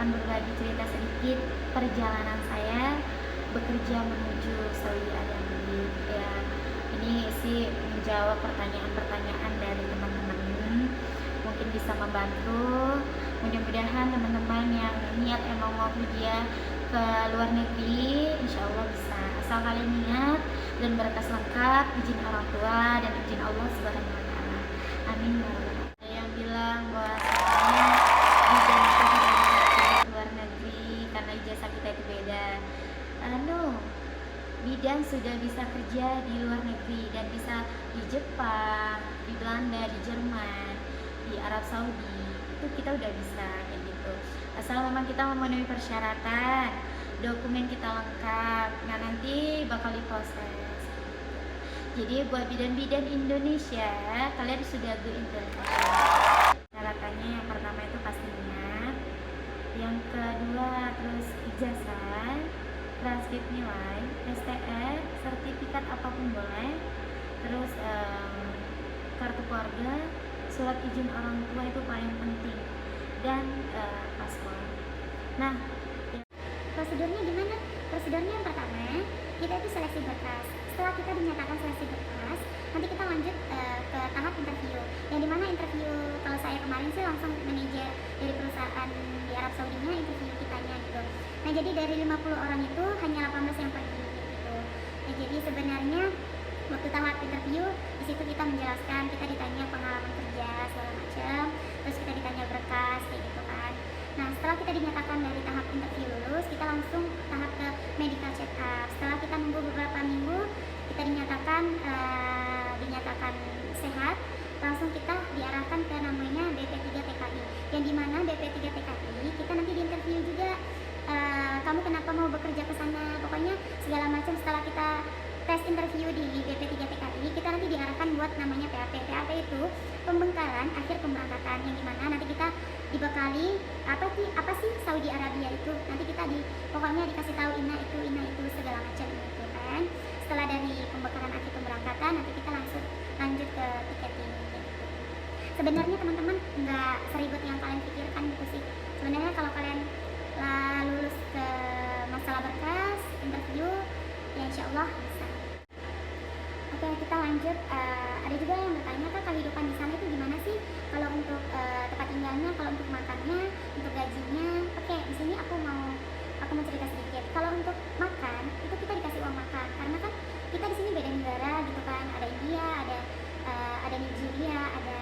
akan berbagi cerita sedikit perjalanan saya bekerja menuju Saudi Arabia. Ya, ini sih menjawab pertanyaan-pertanyaan dari teman-teman. Mungkin bisa membantu. Mudah-mudahan teman-teman yang niat emang mau kerja ke luar negeri, insya Allah bisa. Asal kalian niat dan berkas lengkap, izin orang tua dan izin Allah Subhanahu Wa Taala. Amin ya rabbal alamin. Ada yang bilang bahwasanya ijazah kita tidak bisa kerja di luar negeri karena ijazah kita itu beda. Bidan sudah bisa kerja di luar negeri dan bisa di Jepang, di Belanda, di Jerman, di Arab Saudi. Itu kita udah bisa kayak gitu. Asal memang kita memenuhi persyaratan, dokumen kita lengkap. Nah, nanti bakal diproses. Jadi buat bidan-bidan Indonesia, kalian sudah go international. Syaratannya yang pertama itu pasti niat, yang kedua terus ijazah, transkrip nilai, STR, sertifikat apapun boleh, terus kartu keluarga, surat izin orang tua itu paling penting, dan paspor. Nah, prosedurnya gimana? Prosedurnya yang pertama, kita itu seleksi berkas. Setelah kita dinyatakan seleksi berkas, nanti kita lanjut ke tahap interview. Yang dimana interview, kalau saya kemarin sih langsung manajer dari perusahaan di Arab Saudinya interview kitanya gitu. Nah, jadi dari 50 orang itu hanya 18 yang pergi gitu. Nah, jadi sebenarnya waktu tahap interview di situ kita menjelaskan, kita ditanya pengalaman kerja segala macam, terus kita ditanya berkas kayak gitu kan. Nah, setelah kita dinyatakan dari tahap interview lulus, kita langsung tahap ke medical check up. Setelah kita nunggu beberapa minggu, kita dinyatakan sehat, langsung kita diarahkan ke namanya BP3 TKI. Yang dimana BP3 TKI kita nanti diinterview juga. Kamu kenapa mau bekerja ke sana? Pokoknya segala macam. Setelah kita tes interview di BP3 TKI, kita nanti diarahkan buat namanya PAP. PAP itu pembengkalan akhir pemberangkatan, yang dimana nanti kita dibekali apa sih Saudi Arabia itu. Nanti kita pokoknya dikasih tahu ina itu segala macam gitu kan. Setelah dari pembekalan akhir pemberangkatan, nanti kita langsung lanjut ke tiketing gitu. Sebenarnya teman-teman nggak seribet yang kalian pikirkan gitu sih. Sebenarnya kalau kalian lulus ke masalah berkas, interview, ya insya Allah bisa. Oke, kita lanjut. Ada juga yang bertanya, Kak, kehidupan di sana itu gimana sih? Kalau untuk tempat tinggalnya, kalau untuk makannya, untuk gajinya. Oke, di sini aku mau cerita sedikit. Kalau untuk makan, itu kita dikasih uang makan. Karena kan kita di sini beda negara gitu kan. Ada India, ada Nigeria, ada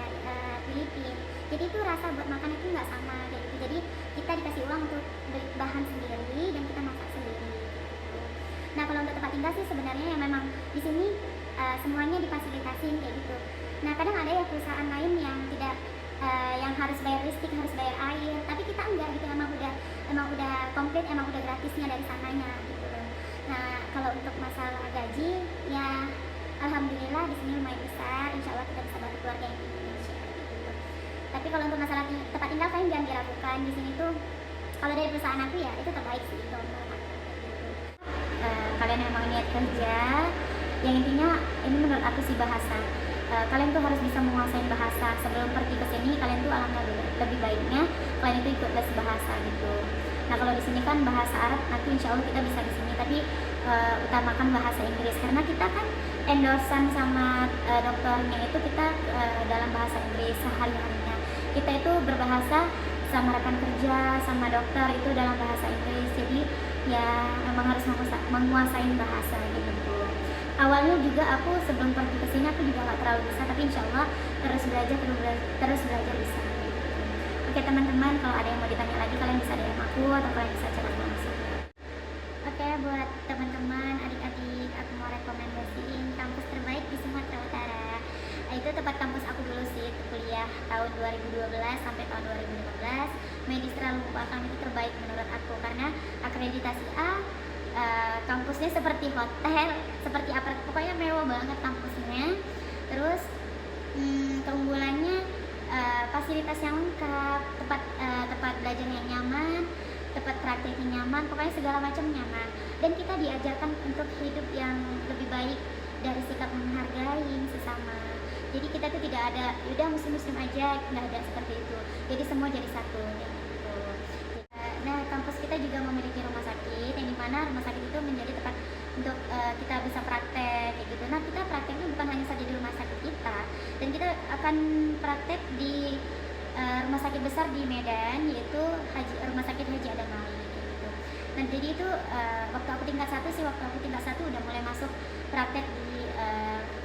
Filipina. Jadi itu rasa buat makan itu nggak sama kayak gitu. Jadi kita dikasih uang untuk beli bahan sendiri dan kita masak sendiri. Gitu. Nah, kalau untuk tempat tinggal sih sebenarnya yang memang di sini semuanya difasilitasin kayak gitu. Nah, kadang ada ya perusahaan lain yang tidak yang harus bayar listrik, harus bayar air, tapi kita enggak gitu. Emang udah komplit, emang udah gratisnya dari sananya gitu. Nah, kalau untuk masalah gaji ya alhamdulillah di sini lumayan besar. Insya Allah kita bisa bantu keluarga yang di Indonesia gitu. Tapi kalau untuk masalah tempat tinggal kalian jangan diragukan. Di sini tuh kalau dari perusahaan aku ya itu terbaik sih gitu. Kalian emang niat kerja, yang intinya ini menurut aku sih bahasa. Kalian tuh harus bisa menguasai bahasa. Sebelum pergi ke sini, kalian tuh alhamdulillah lebih baiknya kalian itu ikut les bahasa gitu. Nah, kalau di sini kan bahasa Arab, nanti insya Allah kita bisa di sini, tapi utamakan bahasa Inggris karena kita kan endorsan sama dokternya itu kita dalam bahasa Inggris sehari-harinya. Kita itu berbahasa sama rekan kerja, sama dokter itu dalam bahasa Inggris. Jadi ya memang harus menguasai bahasa gitu. Awalnya juga aku sebelum pergi ke sini aku juga nggak terlalu bisa, tapi insya Allah terus belajar bisa. Oke teman-teman, kalau ada yang mau ditanya lagi kalian bisa DM aku atau kalian bisa chat aku langsung. Oke, buat teman-teman, adik-adik, aku mau rekomendasiin kampus terbaik di Sumatera Utara. Itu tempat kampus aku dulu sih, kuliah tahun 2012 sampai tahun 2015. Medistra Lumpuh Akam itu terbaik menurut aku karena akreditasi A. Kampusnya seperti hotel, seperti apart, pokoknya mewah banget kampusnya. Terus keunggulannya fasilitas yang lengkap, tempat belajar yang nyaman, tempat prakteknya nyaman, pokoknya segala macam nyaman. Dan kita diajarkan untuk hidup yang lebih baik dari sikap menghargai sesama. Jadi kita tuh tidak ada udah muslim aja, nggak ada seperti itu. Jadi semua jadi satu gitu. Nah, mana rumah sakit itu menjadi tempat untuk kita bisa praktek kayak gitu. Nah, kita prakteknya bukan hanya saja di rumah sakit kita, dan kita akan praktek di rumah sakit besar di Medan, yaitu Rumah Sakit Haji Adam Ali kayak gitu. Nah, jadi itu waktu aku tingkat 1 sih, waktu aku tingkat 1 udah mulai masuk praktek di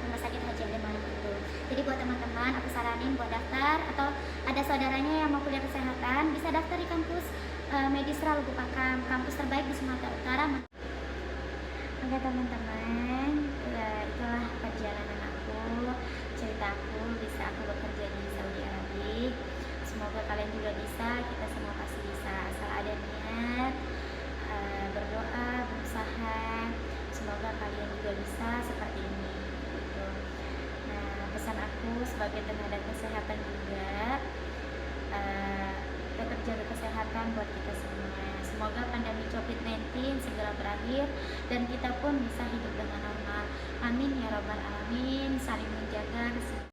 Rumah Sakit Haji Adam Ali itu. Jadi buat teman-teman aku saranin buat daftar, atau ada saudaranya yang mau kuliah kesehatan bisa daftar di kampus Medistra Lubuk Pakam, kampus terbaik di Sumatera Utara. Oke teman-teman, itulah perjalanan aku, ceritaku bisa aku bekerja di Saudi Arabia. Semoga kalian juga bisa, kita semua pasti bisa, asal ada niat, berdoa, berusaha. Semoga kalian juga bisa seperti ini gitu. Nah, pesan aku sebagai tenaga kesehatan juga, tetap jaga kesehatan buat kita semua. Semoga pandemi COVID-19 segera berakhir dan kita pun bisa hidup dengan normal. Amin ya robbal alamin. Saling menjaga.